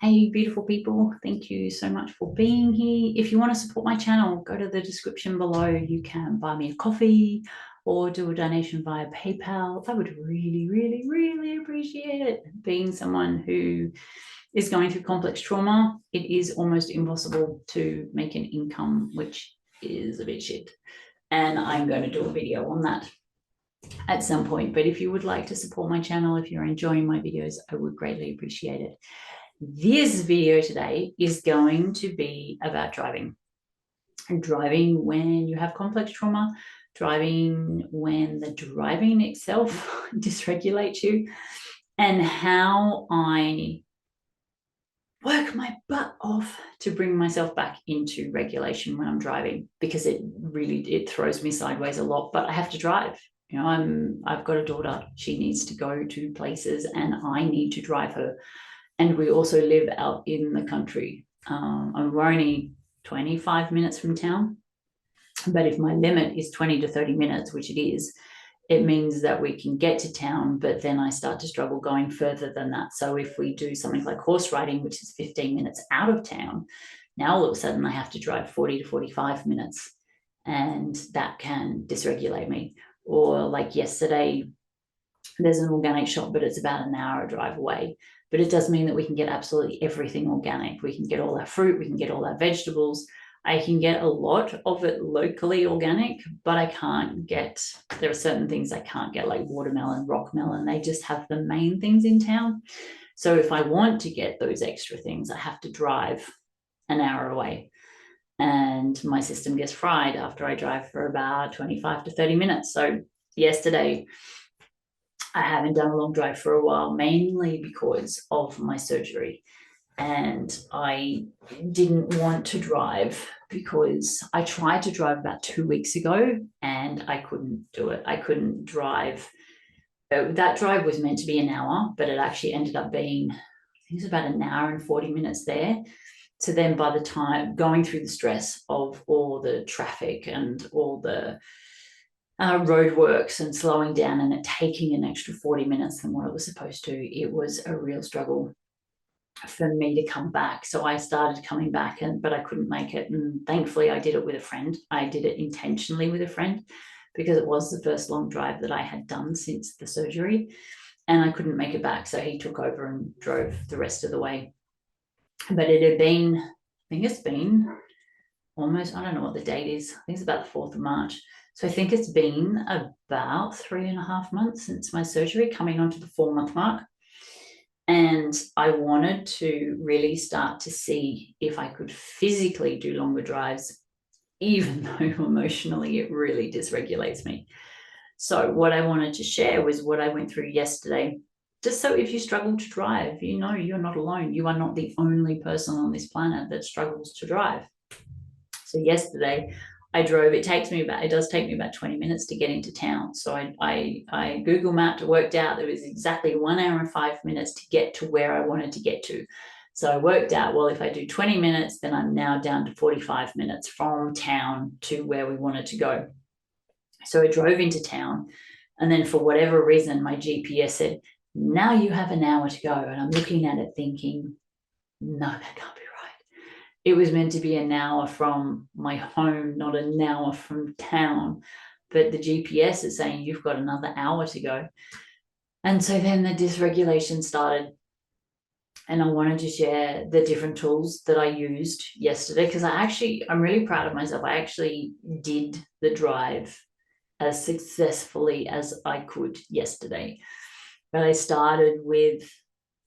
Hey, beautiful people, thank you so much for being here. If you want to support my channel, go to the description below. You can buy me a coffee or do a donation via PayPal. I would really, really, really appreciate it. Being someone who is going through complex trauma, it is almost impossible to make an income, which is a bit shit. And I'm going to do a video on that at some point. But if you would like to support my channel, if you're enjoying my videos, I would greatly appreciate it. This video today is going to be about driving. Driving when you have complex trauma, driving when the driving itself dysregulates you, and how I work my butt off to bring myself back into regulation when I'm driving, because it throws me sideways a lot, but I have to drive. I've got a daughter. She needs to go to places and I need to drive her. And we also live out in the country. We're only 25 minutes from town. But if my limit is 20 to 30 minutes, which it is, it means that we can get to town, but then I start to struggle going further than that. So if we do something like horse riding, which is 15 minutes out of town, now all of a sudden I have to drive 40 to 45 minutes, and that can dysregulate me. Or like yesterday, there's an organic shop, but it's about an hour drive away. But it does mean that we can get absolutely everything organic. We can get all our fruit, we can get all our vegetables. I can get a lot of it locally organic, but there are certain things I can't get, like watermelon, rock melon. They just have the main things in town. So if I want to get those extra things, I have to drive an hour away. And my system gets fried after I drive for about 25 to 30 minutes. So yesterday, I haven't done a long drive for a while, mainly because of my surgery. And I didn't want to drive because I tried to drive about 2 weeks ago and I couldn't do it. I couldn't drive. That drive was meant to be an hour, but it actually ended up being, I think it was about an hour and 40 minutes there. So then by the time going through the stress of all the traffic and all the roadworks and slowing down and it taking an extra 40 minutes than what it was supposed to, it was a real struggle for me to come back. So I started coming back, but I couldn't make it. And thankfully I did it with a friend. I did it intentionally with a friend because it was the first long drive that I had done since the surgery, and I couldn't make it back. So he took over and drove the rest of the way. But it had been, I think it's been almost, I don't know what the date is. I think it's about the 4th of March. So I think it's been about 3.5 months since my surgery, coming onto the 4-month mark. And I wanted to really start to see if I could physically do longer drives, even though emotionally it really dysregulates me. So what I wanted to share was what I went through yesterday. Just so if you struggle to drive, you know you're not alone. You are not the only person on this planet that struggles to drive. So yesterday I drove. It does take me about 20 minutes to get into town. So I Google mapped, worked out there was exactly 1 hour and 5 minutes to get to where I wanted to get to. So I worked out, well, if I do 20 minutes, then I'm now down to 45 minutes from town to where we wanted to go. So I drove into town, and then for whatever reason, my GPS said, now you have an hour to go. And I'm looking at it thinking, no, that can't be right. It was meant to be an hour from my home, not an hour from town. But the GPS is saying you've got another hour to go. And so then the dysregulation started. And I wanted to share the different tools that I used yesterday, because I'm really proud of myself. I actually did the drive as successfully as I could yesterday. But I started with,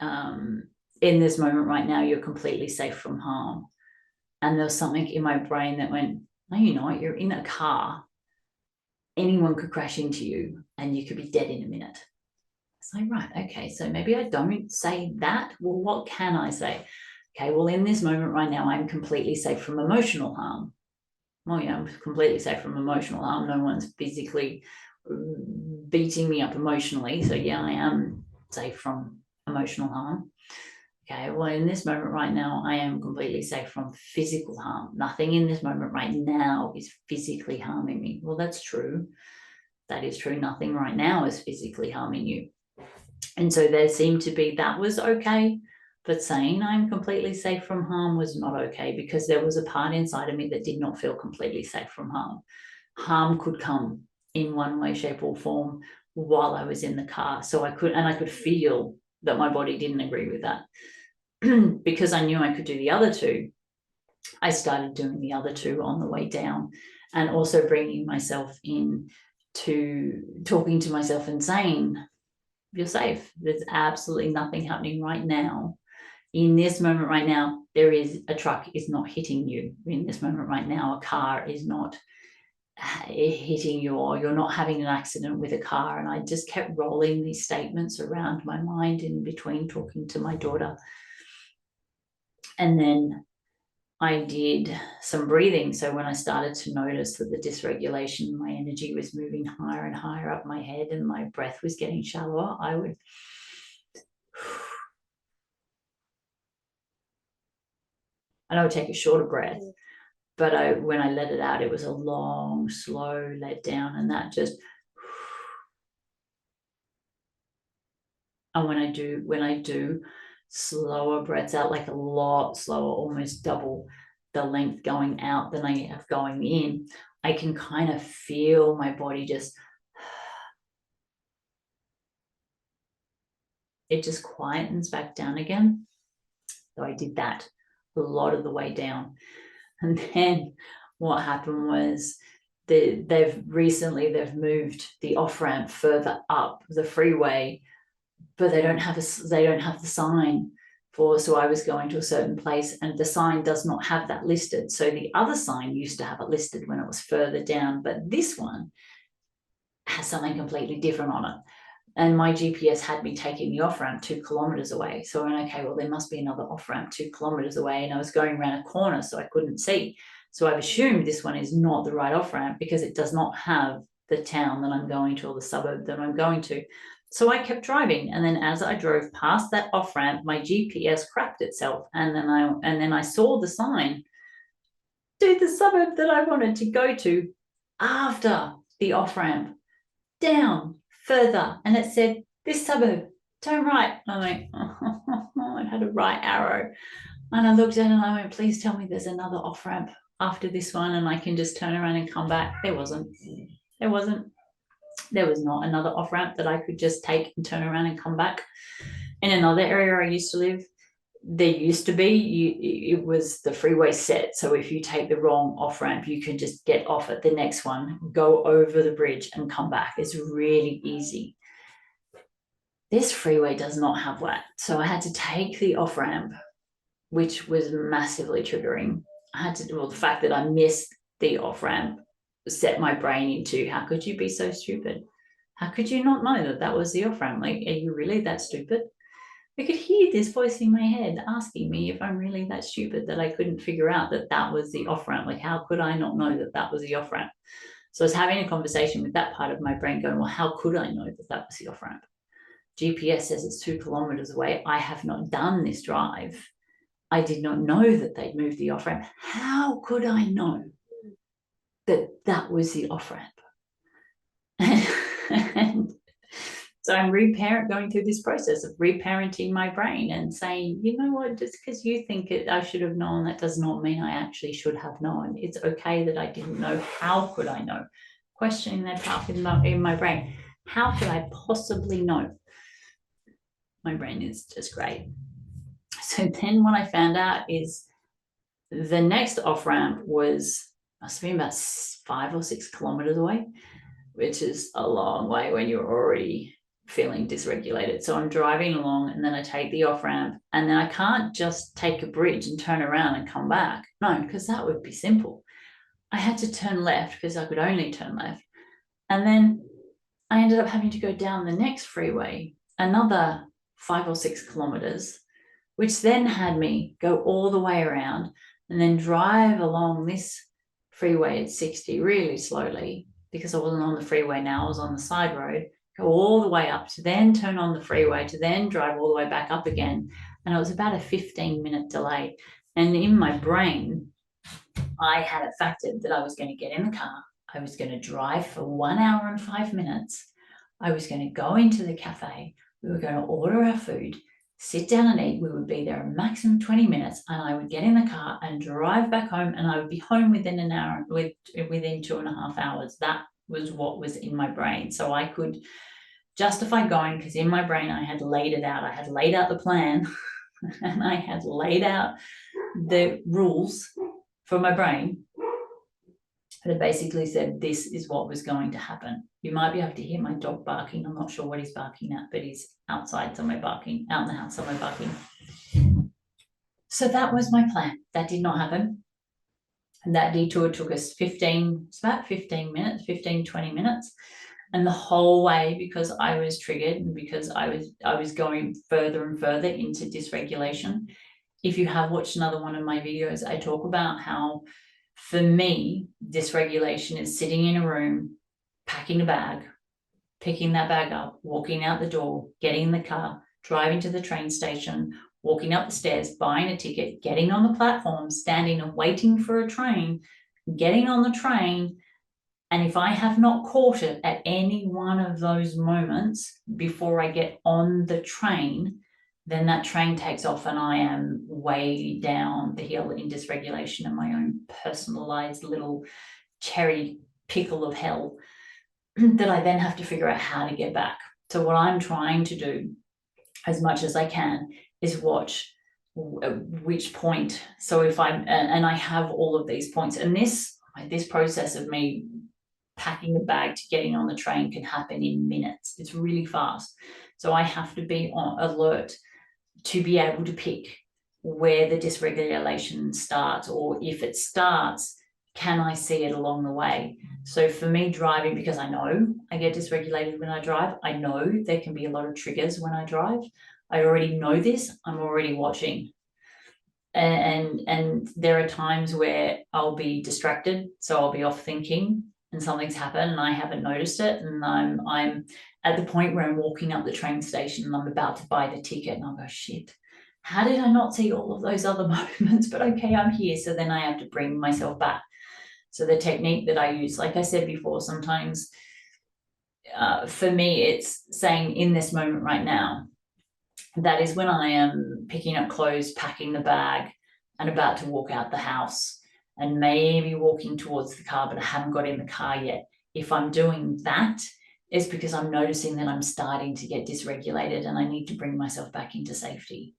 in this moment right now, you're completely safe from harm. And there was something in my brain that went, no, you're not. You're in a car. Anyone could crash into you and you could be dead in a minute. It's like, right, okay, so maybe I don't say that. Well, what can I say? Okay, well, in this moment right now, I'm completely safe from emotional harm. Well, yeah, I'm completely safe from emotional harm. No one's physically beating me up emotionally. So yeah, I am safe from emotional harm. Okay, well, in this moment right now, I am completely safe from physical harm. Nothing in this moment right now is physically harming me. Well, that's true. That is true. Nothing right now is physically harming you. And so there seemed to be, that was okay. But saying I'm completely safe from harm was not okay, because there was a part inside of me that did not feel completely safe from harm. Harm could come in one way, shape, or form while I was in the car. So I could feel that my body didn't agree with that. Because I knew I could do the other two, I started doing the other two on the way down, and also bringing myself in to talking to myself and saying, you're safe. There's absolutely nothing happening right now. In this moment right now, a truck is not hitting you. In this moment right now, a car is not hitting you, or you're not having an accident with a car. And I just kept rolling these statements around my mind in between talking to my daughter. And then I did some breathing. So when I started to notice that the dysregulation, my energy was moving higher and higher up my head and my breath was getting shallower, I would take a shorter breath. But when I let it out, it was a long, slow let down, and that just. And when I do slower breaths out, like a lot slower, almost double the length going out than I have going in, I can kind of feel my body just. It just quietens back down again. So I did that a lot of the way down. And then what happened was they've moved the off-ramp further up the freeway, but they don't have the sign for. So I was going to a certain place, and the sign does not have that listed. So the other sign used to have it listed when it was further down, but this one has something completely different on it. And my GPS had me taking the off-ramp 2 kilometers away. So I went, okay, well, there must be another off-ramp 2 kilometers away. And I was going around a corner, so I couldn't see. So I've assumed this one is not the right off-ramp, because it does not have the town that I'm going to, or the suburb that I'm going to. So I kept driving. And then as I drove past that off-ramp, my GPS crapped itself. And then I saw the sign to the suburb that I wanted to go to after the off-ramp, down further, and it said, this suburb, turn right. And I'm like, oh, it had a right arrow. And I looked at it and I went, please tell me there's another off ramp after this one and I can just turn around and come back. There was not another off ramp that I could just take and turn around and come back. In another area I used to live, there used to be, it was the freeway set. So if you take the wrong off ramp, you can just get off at the next one, go over the bridge and come back. It's really easy. This freeway does not have that. So I had to take the off ramp, which was massively triggering. The fact that I missed the off ramp set my brain into, how could you be so stupid? How could you not know that that was the off ramp? Like, are you really that stupid? I could hear this voice in my head asking me if I'm really that stupid that I couldn't figure out that that was the off-ramp. Like, how could I not know that that was the off-ramp? So I was having a conversation with that part of my brain going, well, how could I know that that was the off-ramp? GPS says it's 2 kilometers away. I have not done this drive. I did not know that they'd moved the off-ramp. How could I know that that was the off-ramp? And so I'm going through this process of reparenting my brain and saying, you know what, just because you think I should have known, that does not mean I actually should have known. It's okay that I didn't know. How could I know? Questioning that part in my brain. How could I possibly know? My brain is just great. So then what I found out is the next off-ramp must have been about 5 or 6 kilometers away, which is a long way when you're already feeling dysregulated. So I'm driving along and then I take the off ramp, and then I can't just take a bridge and turn around and come back. No, because that would be simple. I had to turn left because I could only turn left. And then I ended up having to go down the next freeway, another 5 or 6 kilometers, which then had me go all the way around and then drive along this freeway at 60 really slowly, because I wasn't on the freeway now, I was on the side road, go all the way up to then turn on the freeway to then drive all the way back up again. And it was about a 15-minute delay. And in my brain, I had it factored that I was going to get in the car, I was going to drive for 1 hour and 5 minutes, I was going to go into the cafe, we were going to order our food, sit down and eat. We would be there a maximum 20 minutes, and I would get in the car and drive back home, and I would be home within an hour, within 2.5 hours. That was what was in my brain. So I could justify going, because in my brain I had laid it out. I had laid out the plan and I had laid out the rules for my brain that basically said this is what was going to happen. You might be able to hear my dog barking. I'm not sure what he's barking at, but he's outside somewhere barking, out in the house somewhere barking. So that was my plan. That did not happen. And that detour took us 15 minutes, 15, 20 minutes. And the whole way, because I was triggered and because I was going further and further into dysregulation. If you have watched another one of my videos, I talk about how, for me, dysregulation is sitting in a room, packing a bag, picking that bag up, walking out the door, getting in the car, driving to the train station, walking up the stairs, buying a ticket, getting on the platform, standing and waiting for a train, getting on the train. And if I have not caught it at any one of those moments before I get on the train, then that train takes off and I am way down the hill in dysregulation and my own personalized little cherry pickle of hell that I then have to figure out how to get back. So what I'm trying to do as much as I can is watch which point. So if I'm, and I have all of these points, and this process of me packing a bag to getting on the train can happen in minutes. It's really fast. So I have to be on alert to be able to pick where the dysregulation starts, or if it starts, can I see it along the way? So for me, driving, because I know I get dysregulated when I drive, I know there can be a lot of triggers when I drive. I already know this, I'm already watching. And there are times where I'll be distracted, so I'll be off thinking and something's happened and I haven't noticed it, and I'm at the point where I'm walking up the train station and I'm about to buy the ticket and I'll go, shit, how did I not see all of those other moments? But okay, I'm here. So then I have to bring myself back. So the technique that I use, like I said before, sometimes for me, it's saying in this moment right now, that is when I am picking up clothes, packing the bag, and about to walk out the house, and maybe walking towards the car, but I haven't got in the car yet. If I'm doing that, it's because I'm noticing that I'm starting to get dysregulated and I need to bring myself back into safety.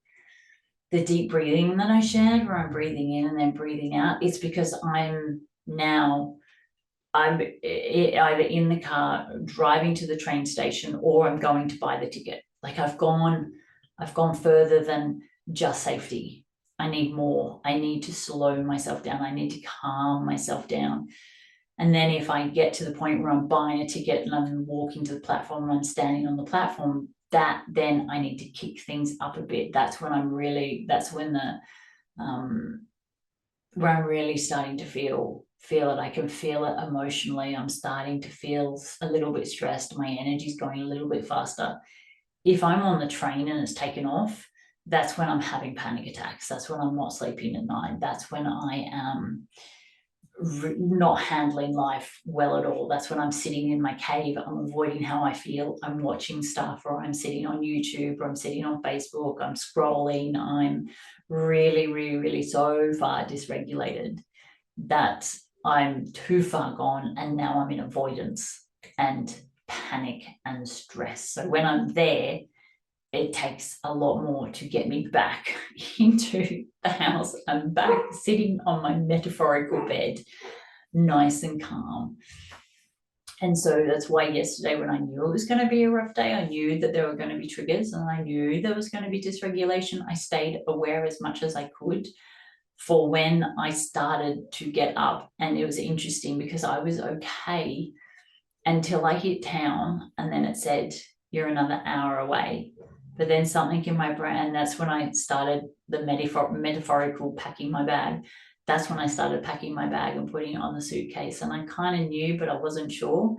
The deep breathing that I shared, where I'm breathing in and then breathing out, it's because I'm either in the car driving to the train station, or I'm going to buy the ticket. Like I've gone further than just safety. I need more. I need to slow myself down. I need to calm myself down. And then if I get to the point where I'm buying a ticket and I'm walking to the platform and I'm standing on the platform, then I need to kick things up a bit. That's when where I'm really starting to feel it. I can feel it emotionally. I'm starting to feel a little bit stressed. My energy's going a little bit faster. If I'm on the train and it's taken off, that's when I'm having panic attacks. That's when I'm not sleeping at night. That's when I am not handling life well at all. That's when I'm sitting in my cave. I'm avoiding how I feel. I'm watching stuff, or I'm sitting on YouTube, or I'm sitting on Facebook. I'm scrolling. I'm really, really, really so far dysregulated that I'm too far gone, and now I'm in avoidance and panic and stress. So when I'm there, it takes a lot more to get me back into the house. I'm back sitting on my metaphorical bed, nice and calm. And so that's why yesterday, when I knew it was going to be a rough day, I knew that there were going to be triggers and I knew there was going to be dysregulation. I stayed aware as much as I could for when I started to get up. And it was interesting because I was okay until I hit town, and then it said, you're another hour away. But then something in my brain, and that's when I started the metaphorical packing my bag. That's when I started packing my bag and putting it on the suitcase. And I kind of knew, but I wasn't sure.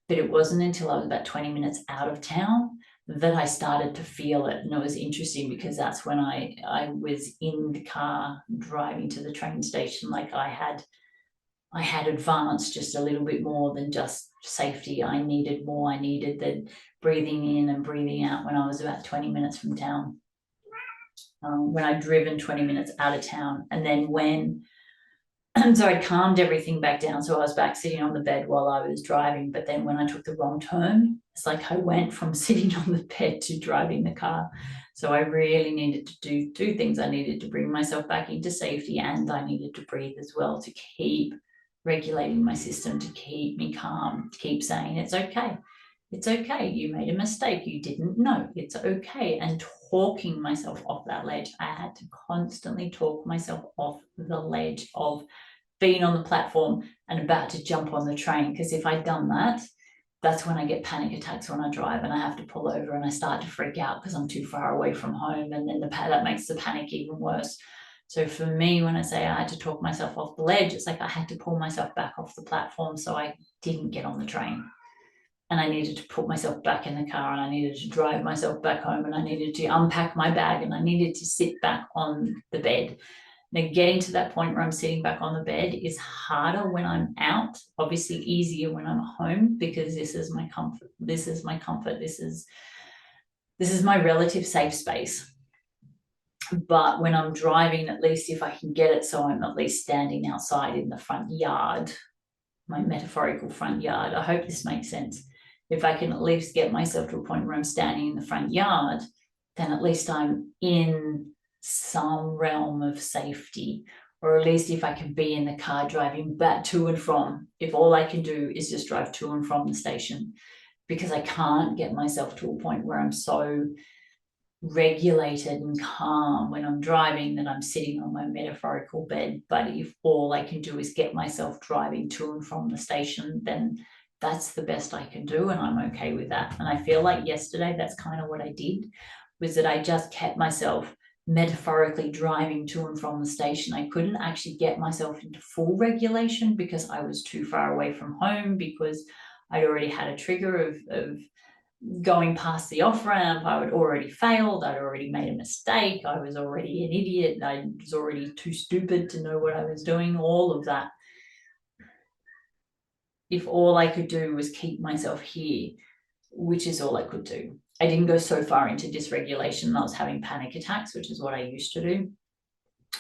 But it wasn't until I was about 20 minutes out of town that I started to feel it. And it was interesting because that's when I was in the car driving to the train station. Like I had advanced just a little bit more than just safety. I needed more. I needed the breathing in and breathing out when I was about 20 minutes from town. when I'd driven 20 minutes out of town. And then so I calmed everything back down. So I was back sitting on the bed while I was driving. But then when I took the wrong turn, it's like I went from sitting on the bed to driving the car. So I really needed to do two things. I needed to bring myself back into safety, and I needed to breathe as well to keep regulating my system, to keep me calm, to keep saying it's okay. It's okay. You made a mistake. You didn't know. It's okay. And talking myself off that ledge. I had to constantly talk myself off the ledge of being on the platform and about to jump on the train. Because if I'd done that, that's when I get panic attacks when I drive, and I have to pull over and I start to freak out because I'm too far away from home. And then that makes the panic even worse. So for me, when I say I had to talk myself off the ledge, it's like I had to pull myself back off the platform so I didn't get on the train. And I needed to put myself back in the car, and I needed to drive myself back home, and I needed to unpack my bag, and I needed to sit back on the bed. Now, getting to that point where I'm sitting back on the bed is harder when I'm out, obviously easier when I'm at home, because this is my comfort. This is my comfort. This is my relative safe space. But when I'm driving, at least if I can get it so I'm at least standing outside in the front yard, my metaphorical front yard. I hope this makes sense. If I can at least get myself to a point where I'm standing in the front yard, then at least I'm in some realm of safety. Or at least if I can be in the car driving back to and from, if all I can do is just drive to and from the station, because I can't get myself to a point where I'm so regulated and calm when I'm driving that I'm sitting on my metaphorical bed. But if all I can do is get myself driving to and from the station, then that's the best I can do, and I'm okay with that. And I feel like yesterday that's kind of what I did, was that I just kept myself metaphorically driving to and from the station. I couldn't actually get myself into full regulation because I was too far away from home, because I'd already had a trigger of going past the off ramp. I had already failed. I'd already made a mistake. I was already an idiot. I was already too stupid to know what I was doing. All of that. If all I could do was keep myself here, which is all I could do. I didn't go so far into dysregulation. I was having panic attacks, which is what I used to do.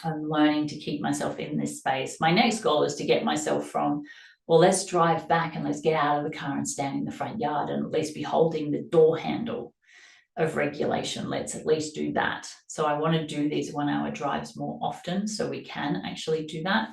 I'm learning to keep myself in this space. My next goal is to get myself from, well, let's drive back and let's get out of the car and stand in the front yard and at least be holding the door handle of regulation. Let's at least do that. So I want to do these 1 hour drives more often so we can actually do that.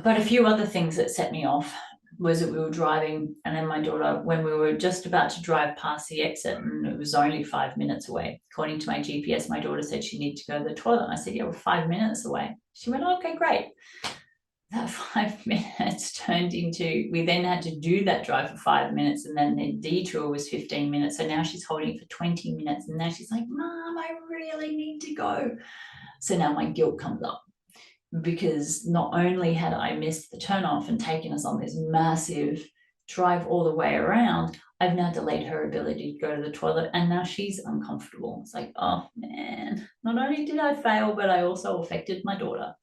But a few other things that set me off was that we were driving, and then my daughter, when we were just about to drive past the exit, and it was only 5 minutes away, according to my GPS, my daughter said she needed to go to the toilet. And I said, yeah, we're 5 minutes away. She went, oh, okay, great. That 5 minutes turned into, we then had to do that drive for 5 minutes, and then the detour was 15 minutes. So now she's holding it for 20 minutes, and now she's like, Mom, I really need to go. So now my guilt comes up, because not only had I missed the turnoff and taken us on this massive drive all the way around, I've now delayed her ability to go to the toilet, and now she's uncomfortable. It's like, oh man, not only did I fail, but I also affected my daughter.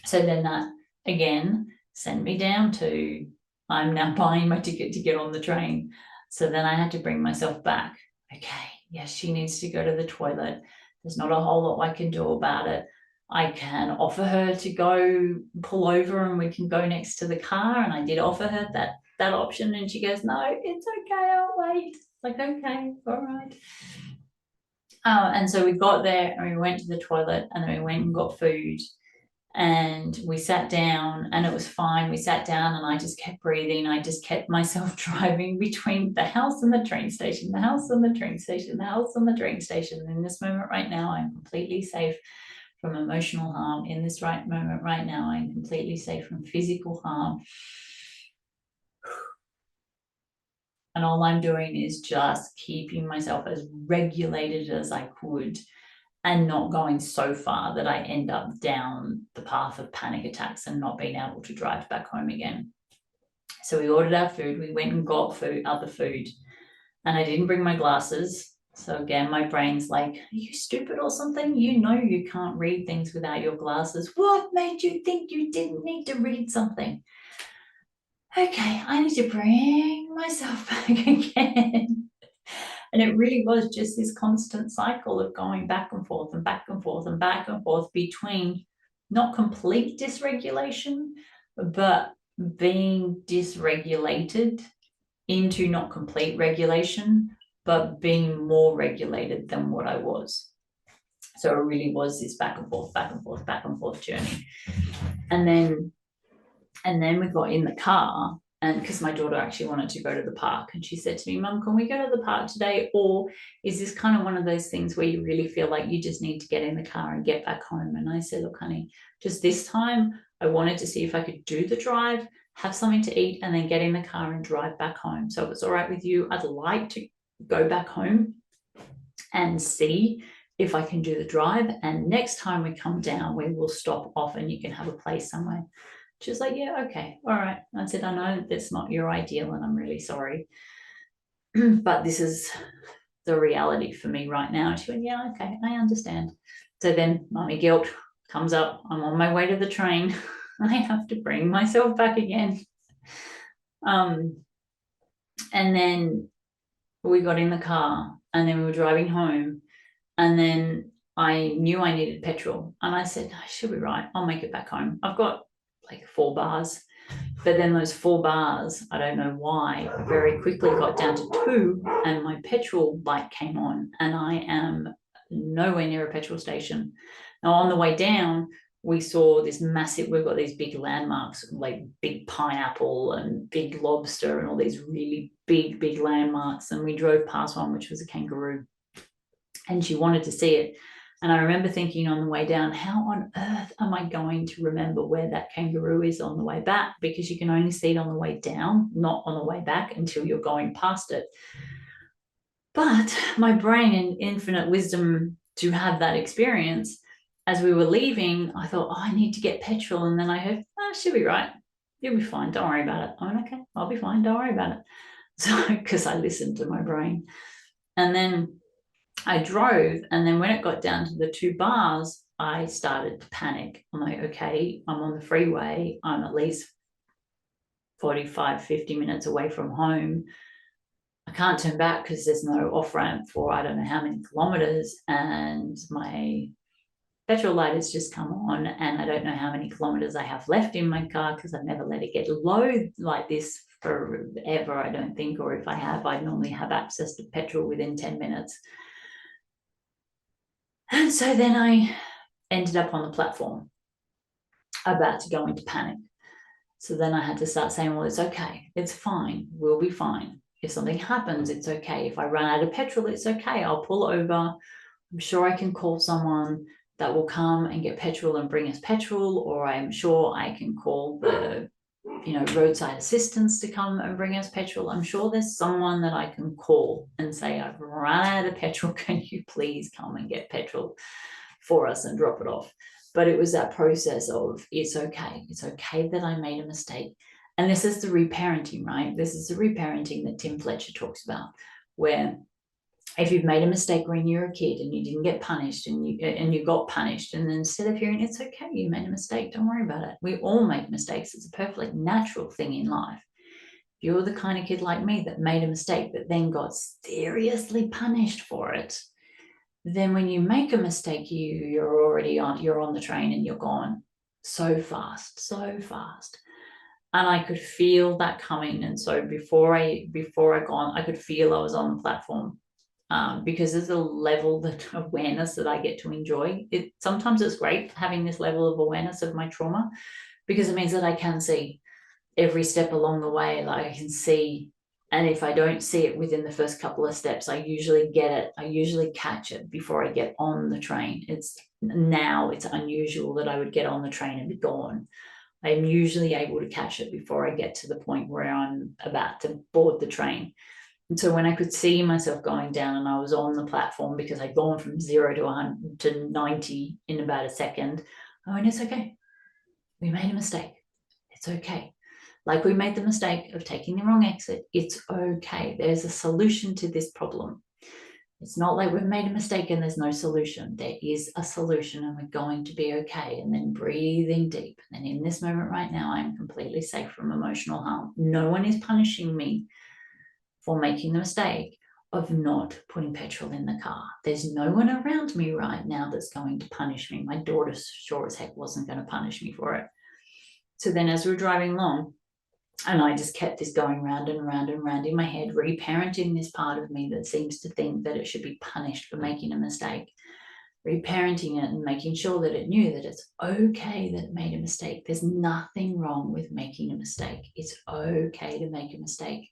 So then that again sent me down to, I'm now buying my ticket to get on the train. So then I had to bring myself back. Okay, yes, she needs to go to the toilet. There's not a whole lot I can do about it. I can offer her to go pull over and we can go next to the car. And I did offer her that option, and she goes, no, it's okay, I'll wait. It's like, okay, all right. And so we got there and we went to the toilet, and then we went and got food, and we sat down, and it was fine. We sat down and I just kept breathing. I just kept myself driving between the house and the train station, the house and the train station, the house and the train station. And in this moment right now, I'm completely safe from emotional harm. In this right moment right now, I'm completely safe from physical harm. And all I'm doing is just keeping myself as regulated as I could, and not going so far that I end up down the path of panic attacks and not being able to drive back home again. So we ordered our food. We went and got other food, and I didn't bring my glasses. So again, my brain's like, are you stupid or something? You know you can't read things without your glasses. What made you think you didn't need to read something? Okay, I need to bring myself back again. And it really was just this constant cycle of going back and forth and back and forth and back and forth between not complete dysregulation, but being dysregulated into not complete regulation, but being more regulated than what I was. So it really was this back and forth, back and forth, back and forth journey. And then we got in the car, and because my daughter actually wanted to go to the park, and she said to me, Mum, can we go to the park today? Or is this kind of one of those things where you really feel like you just need to get in the car and get back home? And I said, look, honey, just this time I wanted to see if I could do the drive, have something to eat, and then get in the car and drive back home. So if it's all right with you, I'd like to go back home and see if I can do the drive. And next time we come down, we will stop off and you can have a place somewhere. She was like, yeah, okay, all right. I said, I know that's not your ideal and I'm really sorry, but this is the reality for me right now. She went, yeah, okay, I understand. So then mummy guilt comes up. I'm on my way to the train. I have to bring myself back again. And then we got in the car and then we were driving home, and then I knew I needed petrol, and I said, I should be right, I'll make it back home. I've got like 4 bars, but then those 4 bars, I don't know why, very quickly got down to 2, and my petrol light came on, and I am nowhere near a petrol station. Now on the way down, we saw this massive, we've got these big landmarks, like big pineapple and big lobster and all these really big landmarks, and we drove past one which was a kangaroo, and she wanted to see it. And I remember thinking on the way down, how on earth am I going to remember where that kangaroo is on the way back? Because you can only see it on the way down, not on the way back until you're going past it. But my brain, in infinite wisdom to have that experience, as we were leaving, I thought, oh, I need to get petrol. And then I heard, oh, she'll be right. You'll be fine. Don't worry about it. I went, okay, I'll be fine. Don't worry about it. So, because I listened to my brain. And then I drove, and then when it got down to the 2 bars, I started to panic. I'm like, okay, I'm on the freeway. I'm at least 45, 50 minutes away from home. I can't turn back because there's no off-ramp for I don't know how many kilometers, and my petrol light has just come on, and I don't know how many kilometers I have left in my car because I've never let it get low like this forever, I don't think, or if I have, I normally have access to petrol within 10 minutes. And so then I ended up on the platform about to go into panic. So then I had to start saying, well, it's okay. It's fine. We'll be fine. If something happens, it's okay. If I run out of petrol, it's okay. I'll pull over. I'm sure I can call someone that will come and get petrol and bring us petrol, or I'm sure I can call the roadside assistance to come and bring us petrol. I'm sure there's someone that I can call and say, I've run out of petrol. Can you please come and get petrol for us and drop it off? But it was that process of, it's okay. It's okay that I made a mistake. And this is the reparenting, right? This is the reparenting that Tim Fletcher talks about, where if you've made a mistake when you're a kid and you didn't get punished, and you got punished, and then instead of hearing, it's okay, you made a mistake, don't worry about it. We all make mistakes. It's a perfectly natural thing in life. If you're the kind of kid like me that made a mistake but then got seriously punished for it, then when you make a mistake, you're on the train and you're gone so fast. And I could feel that coming. And so before I gone, I could feel I was on the platform. Because there's a level of awareness that I get to enjoy. Sometimes it's great having this level of awareness of my trauma, because it means that I can see every step along the way. Like I can see, and if I don't see it within the first couple of steps, I usually get it. I usually catch it before I get on the train. It's unusual that I would get on the train and be gone. I'm usually able to catch it before I get to the point where I'm about to board the train. And so when I could see myself going down and I was on the platform, because I'd gone from 0 to 100 to 90 in about a second, I went, it's okay. We made a mistake. It's okay. Like we made the mistake of taking the wrong exit. It's okay. There's a solution to this problem. It's not like we've made a mistake and there's no solution. There is a solution and we're going to be okay. And then breathing deep. And in this moment right now, I'm completely safe from emotional harm. No one is punishing me for making the mistake. of not putting petrol in the car. There's no one around me right now that's going to punish me. My daughter sure as heck wasn't going to punish me for it. So then as we're driving along, and I just kept this going round and round and round in my head, reparenting this part of me that seems to think that it should be punished for making a mistake, reparenting it and making sure that it knew that it's okay that it made a mistake. There's nothing wrong with making a mistake. It's okay to make a mistake.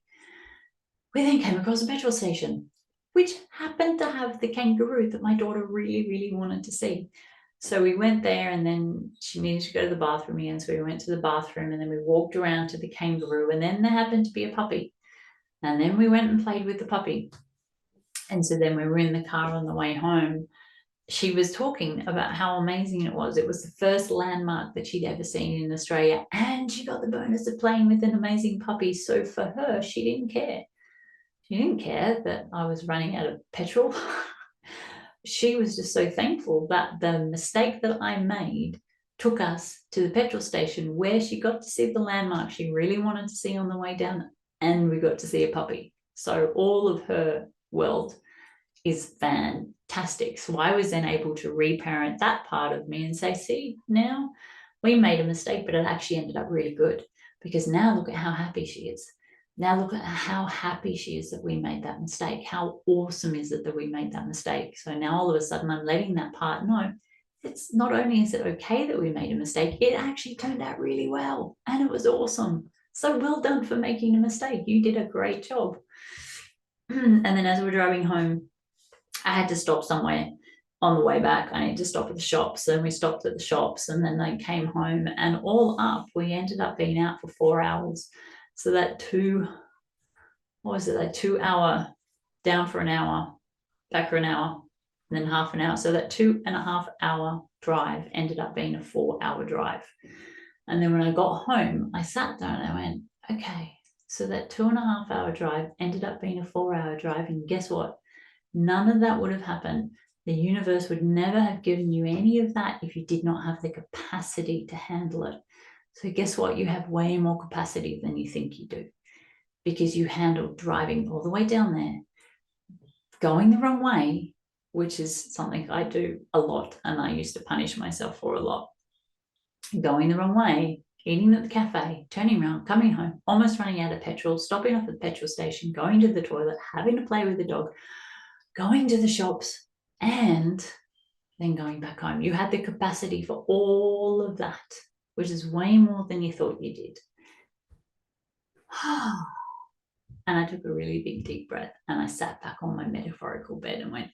We then came across a petrol station, which happened to have the kangaroo that my daughter really, really wanted to see. So we went there, and then she needed to go to the bathroom again. So we went to the bathroom, and then we walked around to the kangaroo, and then there happened to be a puppy. And then we went and played with the puppy. And so then we were in the car on the way home. She was talking about how amazing it was. It was the first landmark that she'd ever seen in Australia. And she got the bonus of playing with an amazing puppy. So for her, she didn't care. She didn't care that I was running out of petrol. She was just so thankful that the mistake that I made took us to the petrol station, where she got to see the landmark she really wanted to see on the way down, and we got to see a puppy. So all of her world is fantastic. So I was then able to reparent that part of me and say, see, now we made a mistake, but it actually ended up really good, because now look at how happy she is. Now look at how happy she is that we made that mistake. How awesome is it that we made that mistake? So now all of a sudden I'm letting that part know it's not only is it okay that we made a mistake, it actually turned out really well and it was awesome. So well done for making a mistake. You did a great job. And then as we're driving home, I had to stop somewhere on the way back. I need to stop at the shops, and we stopped at the shops, and then they came home, and all up we ended up being out for 4 hours. So that 2 hour down for an hour, back for an hour, and then half an hour. So that 2.5 hour drive ended up being a 4-hour drive. And then when I got home, I sat down and I went, okay, so that 2.5 hour drive ended up being a 4-hour drive. And guess what? None of that would have happened. The universe would never have given you any of that if you did not have the capacity to handle it. So guess what? You have way more capacity than you think you do, because you handled driving all the way down there, going the wrong way, which is something I do a lot, and I used to punish myself for a lot. Going the wrong way, eating at the cafe, turning around, coming home, almost running out of petrol, stopping off at the petrol station, going to the toilet, having to play with the dog, going to the shops, and then going back home. You had the capacity for all of that, which is way more than you thought you did. And I took a really big deep breath, and I sat back on my metaphorical bed and went,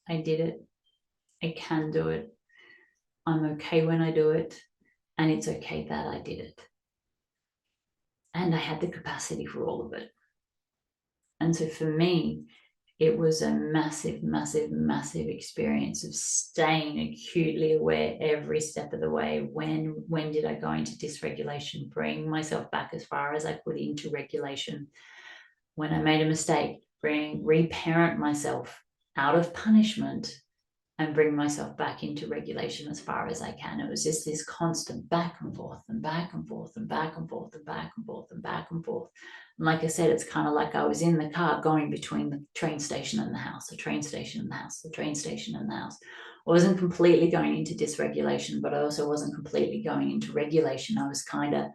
I did it. I can do it. I'm okay when I do it. And it's okay that I did it. And I had the capacity for all of it. And so for me, it was a massive, massive, massive experience of staying acutely aware every step of the way. When did I go into dysregulation? Bring myself back as far as I could into regulation. When I made a mistake, reparent myself out of punishment and bring myself back into regulation as far as I can. It was just this constant back and forth and back and forth and back and forth and back and forth and back and forth. And like I said, it's kind of like I was in the car going between the train station and the house, the train station and the house, the train station and the house. I wasn't completely going into dysregulation, but I also wasn't completely going into regulation. I was kind of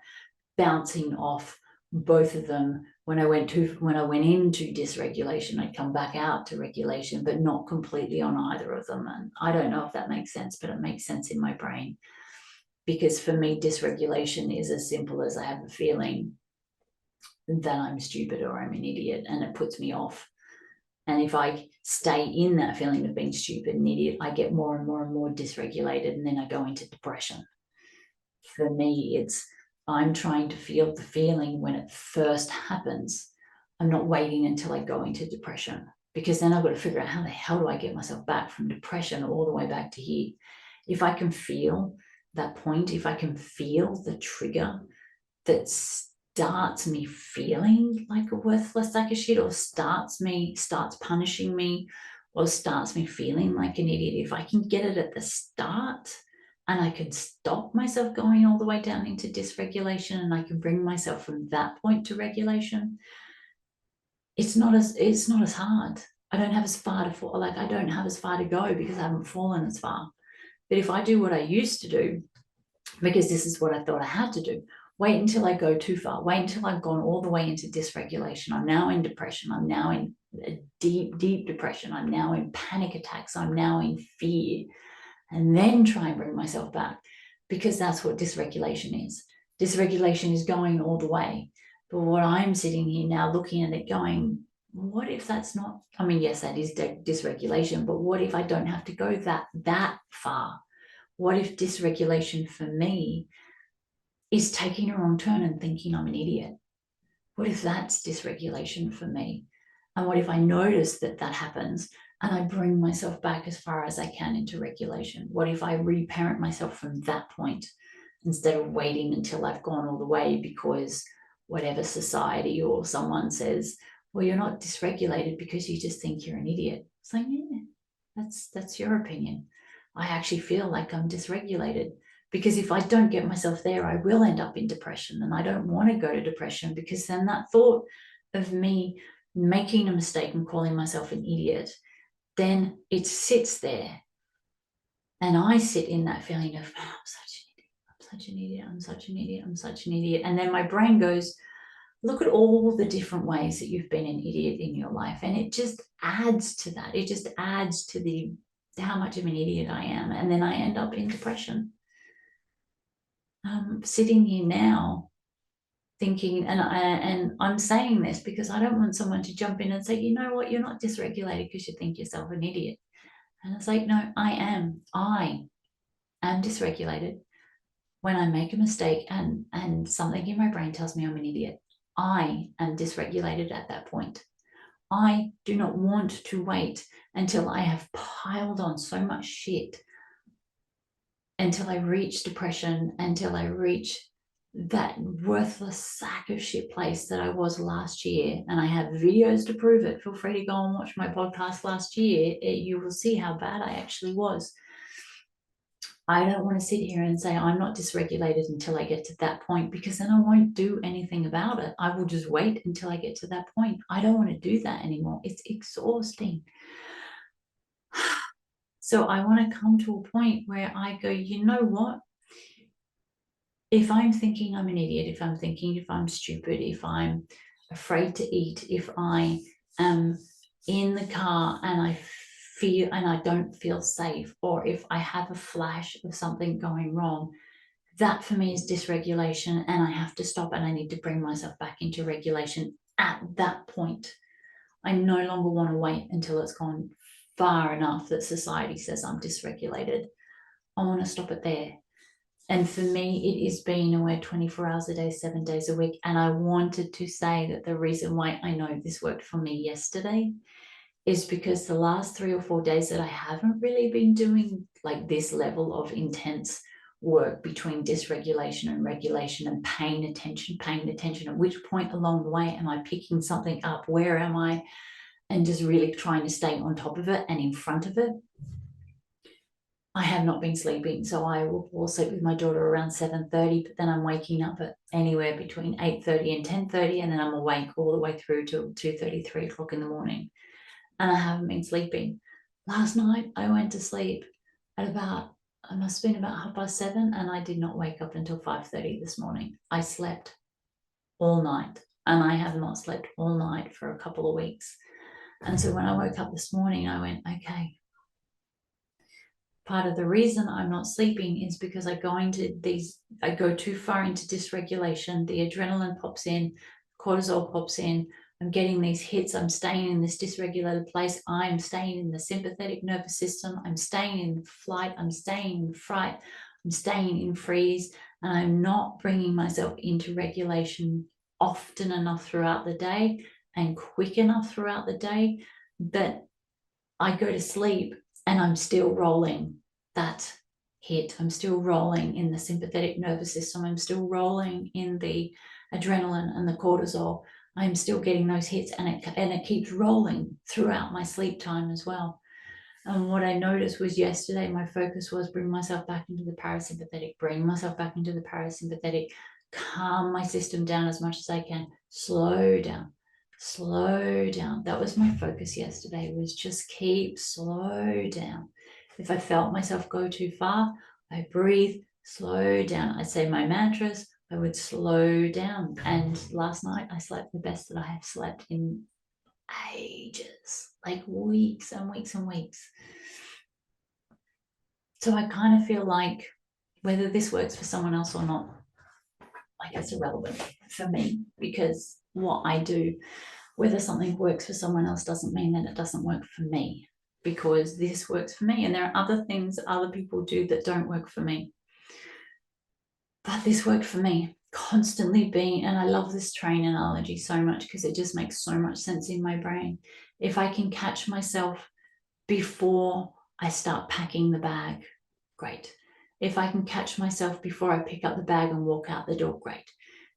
bouncing off both of them. When I went into dysregulation, I'd come back out to regulation, but not completely on either of them. And I don't know if that makes sense, but it makes sense in my brain, because for me, dysregulation is as simple as I have a feeling that I'm stupid or I'm an idiot, and it puts me off. And if I stay in that feeling of being stupid and idiot, I get more and more and more dysregulated, and then I go into depression. For me, it's I'm trying to feel the feeling when it first happens. I'm not waiting until I go into depression, because then I've got to figure out how the hell do I get myself back from depression all the way back to here. If I can feel that point, if I can feel the trigger that starts me feeling like a worthless sack of shit, or starts punishing me, or starts me feeling like an idiot, if I can get it at the start, and I can stop myself going all the way down into dysregulation, and I can bring myself from that point to regulation, it's not as hard. I don't have as far to fall, like I don't have as far to go because I haven't fallen as far. But if I do what I used to do, because this is what I thought I had to do, wait until I go too far, wait until I've gone all the way into dysregulation. I'm now in depression. I'm now in a deep, deep depression. I'm now in panic attacks. I'm now in fear. And then try and bring myself back, because that's what dysregulation is. Dysregulation is going all the way. But what I'm sitting here now looking at it going, what if that's not, I mean, yes, that is dysregulation, but what if I don't have to go that far? What if dysregulation for me is taking a wrong turn and thinking I'm an idiot? What if that's dysregulation for me? And what if I notice that that happens and I bring myself back as far as I can into regulation? What if I reparent myself from that point instead of waiting until I've gone all the way because whatever society or someone says, well, you're not dysregulated because you just think you're an idiot. It's like, yeah, that's your opinion. I actually feel like I'm dysregulated, because if I don't get myself there, I will end up in depression, and I don't want to go to depression, because then that thought of me making a mistake and calling myself an idiot, then it sits there, and I sit in that feeling of, oh, I'm such an idiot, I'm such an idiot, I'm such an idiot. And then my brain goes, look at all the different ways that you've been an idiot in your life. And it just adds to that. It just adds to the how much of an idiot I am. And then I end up in depression. Sitting here now thinking, and I'm saying this because I don't want someone to jump in and say, you know what, you're not dysregulated because you think yourself an idiot. And it's like, no, I am dysregulated when I make a mistake and something in my brain tells me I'm an idiot. I am dysregulated at that point. I do not want to wait until I have piled on so much shit, until I reach depression, until I reach that worthless sack of shit place that I was last year. And I have videos to prove it. Feel free to go and watch my podcast last year. You will see how bad I actually was. I don't want to sit here and say I'm not dysregulated until I get to that point, because then I won't do anything about it. I will just wait until I get to that point. I don't want to do that anymore. It's exhausting. So I want to come to a point where I go, you know what? If I'm thinking I'm an idiot, if I'm thinking if I'm stupid, if I'm afraid to eat, if I am in the car and I feel and I don't feel safe, or if I have a flash of something going wrong, that for me is dysregulation, and I have to stop and I need to bring myself back into regulation at that point. I no longer want to wait until it's gone far enough that society says I'm dysregulated. I want to stop it there. And for me, it is being aware 24 hours a day, 7 days a week. And I wanted to say that the reason why I know this worked for me yesterday is because the last 3 or 4 days that I haven't really been doing like this level of intense work between dysregulation and regulation and paying attention, at which point along the way am I picking something up? Where am I? And just really trying to stay on top of it and in front of it. I have not been sleeping, so I will fall asleep with my daughter around 7:30, but then I'm waking up at anywhere between 8:30 and 10:30, and then I'm awake all the way through till 2:30, 3 o'clock in the morning, and I haven't been sleeping. Last night I went to sleep at about, I must have been about 7:30, and I did not wake up until 5:30 this morning. I slept all night, and I have not slept all night for a couple of weeks. And so when I woke up this morning, I went, okay, part of the reason I'm not sleeping is because I go too far into dysregulation. The adrenaline pops in, cortisol pops in. I'm getting these hits. I'm staying in this dysregulated place. I'm staying in the sympathetic nervous system. I'm staying in flight. I'm staying in fright. I'm staying in freeze. And I'm not bringing myself into regulation often enough throughout the day and quick enough throughout the day that I go to sleep and I'm still rolling that hit. I'm still rolling in the sympathetic nervous system. I'm still rolling in the adrenaline and the cortisol. I'm still getting those hits, and it keeps rolling throughout my sleep time as well. And what I noticed was yesterday, my focus was bring myself back into the parasympathetic, calm my system down as much as I can, slow down, slow down. That was my focus yesterday, was just keep slow down. If I felt myself go too far, I breathe, slow down. I'd say my mantras, I would slow down. And last night I slept the best that I have slept in ages, like weeks and weeks and weeks. So I kind of feel like whether this works for someone else or not, like it's irrelevant for me, because what I do, whether something works for someone else doesn't mean that it doesn't work for me, because this works for me and there are other things that other people do that don't work for me. But this worked for me, constantly being, and I love this train analogy so much because it just makes so much sense in my brain. If I can catch myself before I start packing the bag, great. If I can catch myself before I pick up the bag and walk out the door, great.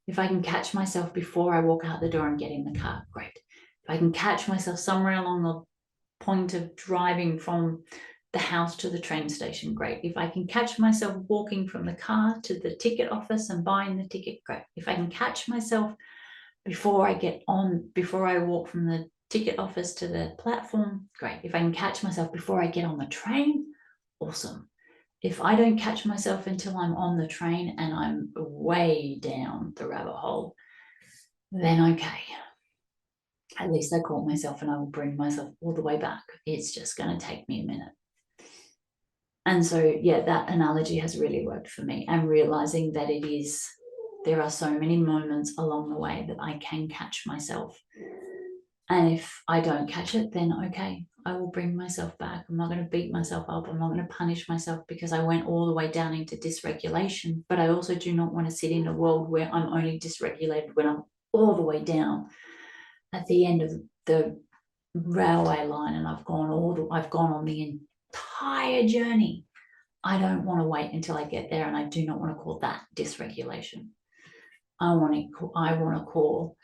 If I can catch myself before I walk out the door and get in the car, great. If I can catch myself somewhere along the point of driving from the house to the train station, great. If I can catch myself walking from the car to the ticket office and buying the ticket, great. If I can catch myself before I walk from the ticket office to the platform, great. If I can catch myself before I get on the train, awesome. If I don't catch myself until I'm on the train and I'm way down the rabbit hole, then okay. At least I caught myself and I will bring myself all the way back. It's just going to take me a minute. And so, yeah, that analogy has really worked for me. And realizing that there are so many moments along the way that I can catch myself. And if I don't catch it, then okay, I will bring myself back. I'm not going to beat myself up. I'm not going to punish myself because I went all the way down into dysregulation. But I also do not want to sit in a world where I'm only dysregulated when I'm all the way down at the end of the railway line and I've gone on the entire journey. I don't want to wait until I get there, and I do not want to call that dysregulation. I want to call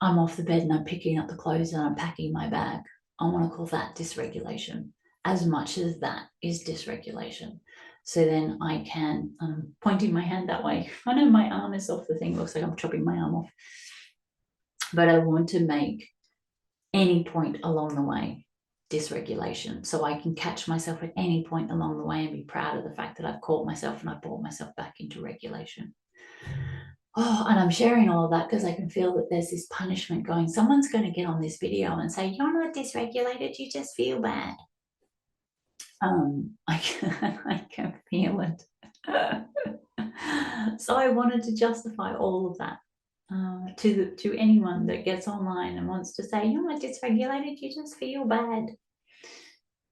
I'm off the bed and I'm picking up the clothes and I'm packing my bag. I want to call that dysregulation, as much as that is dysregulation. So then I can, pointing my hand that way. I know my arm is off the thing. It looks like I'm chopping my arm off. But I want to make any point along the way dysregulation, so I can catch myself at any point along the way and be proud of the fact that I've caught myself and I've brought myself back into regulation. Oh, and I'm sharing all of that because I can feel that there's this punishment going. Someone's going to get on this video and say, you're not dysregulated, you just feel bad. I can feel it. So I wanted to justify all of that to anyone that gets online and wants to say, you're not dysregulated, you just feel bad.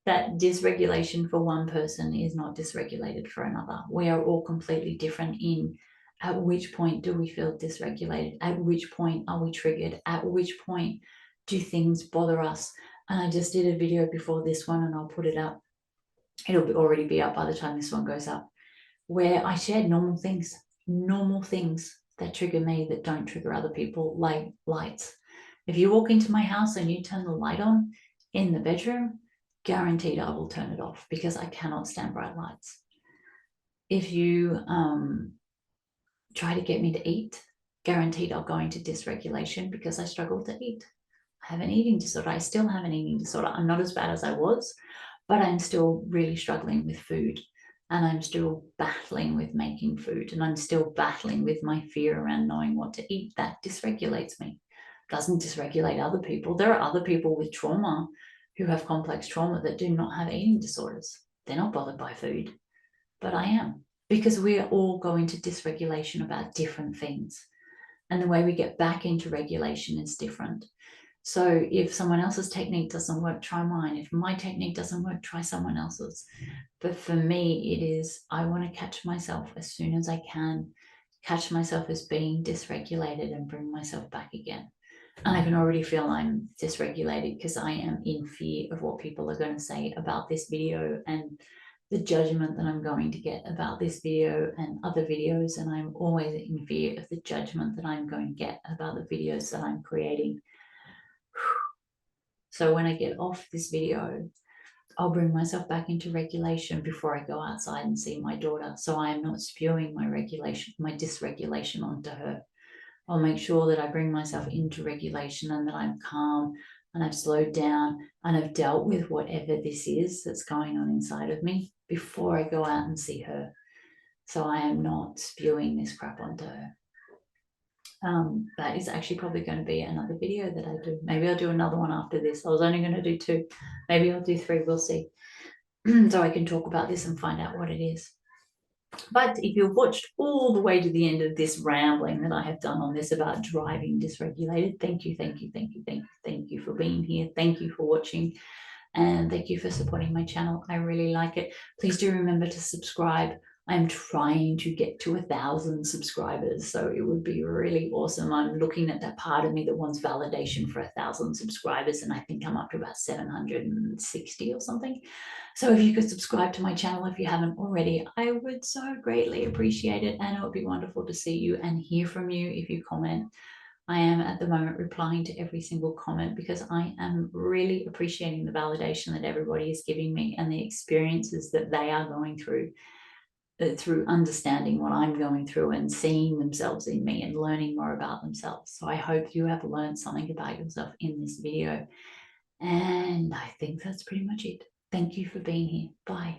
That dysregulation for one person is not dysregulated for another. We are all completely different in at which point do we feel dysregulated? At which point are we triggered? At which point do things bother us? And I just did a video before this one and I'll put it up. It'll already be up by the time this one goes up, where I shared normal things that trigger me that don't trigger other people, like lights. If you walk into my house and you turn the light on in the bedroom, guaranteed I will turn it off because I cannot stand bright lights. If you try to get me to eat, guaranteed I'll go into dysregulation because I struggle to eat. I have an eating disorder. I still have an eating disorder. I'm not as bad as I was, but I'm still really struggling with food. And I'm still battling with making food. And I'm still battling with my fear around knowing what to eat. That dysregulates me. Doesn't dysregulate other people. There are other people with trauma who have complex trauma that do not have eating disorders. They're not bothered by food, but I am, because we are all going to dysregulation about different things. And the way we get back into regulation is different. So if someone else's technique doesn't work, try mine. If my technique doesn't work, try someone else's. But for me, it is, I want to catch myself as soon as I can, catch myself as being dysregulated and bring myself back again. And I can already feel I'm dysregulated because I am in fear of what people are going to say about this video and the judgment that I'm going to get about this video and other videos. And I'm always in fear of the judgment that I'm going to get about the videos that I'm creating. So when I get off this video, I'll bring myself back into regulation before I go outside and see my daughter. So I am not spewing my dysregulation onto her. I'll make sure that I bring myself into regulation and that I'm calm and I've slowed down and I've dealt with whatever this is that's going on inside of me before I go out and see her. So I am not spewing this crap onto her. That is actually probably going to be another video that I do. Maybe I'll do another one after this. I was only going to do 2. Maybe I'll do 3. We'll see. So I can talk about this and find out what it is. But if you've watched all the way to the end of this rambling that I have done on this about driving dysregulated, thank you, thank you, thank you, thank you, thank you for being here. Thank you for watching. And thank you for supporting my channel. I really like it. Please do remember to subscribe. I'm trying to get to 1,000 subscribers, so it would be really awesome. I'm looking at that part of me that wants validation for 1,000 subscribers, and I think I'm up to about 760 or something. So if you could subscribe to my channel if you haven't already, I would so greatly appreciate it, and it would be wonderful to see you and hear from you if you comment. I am at the moment replying to every single comment because I am really appreciating the validation that everybody is giving me and the experiences that they are going through understanding what I'm going through and seeing themselves in me and learning more about themselves. So I hope you have learned something about yourself in this video. And I think that's pretty much it. Thank you for being here. Bye.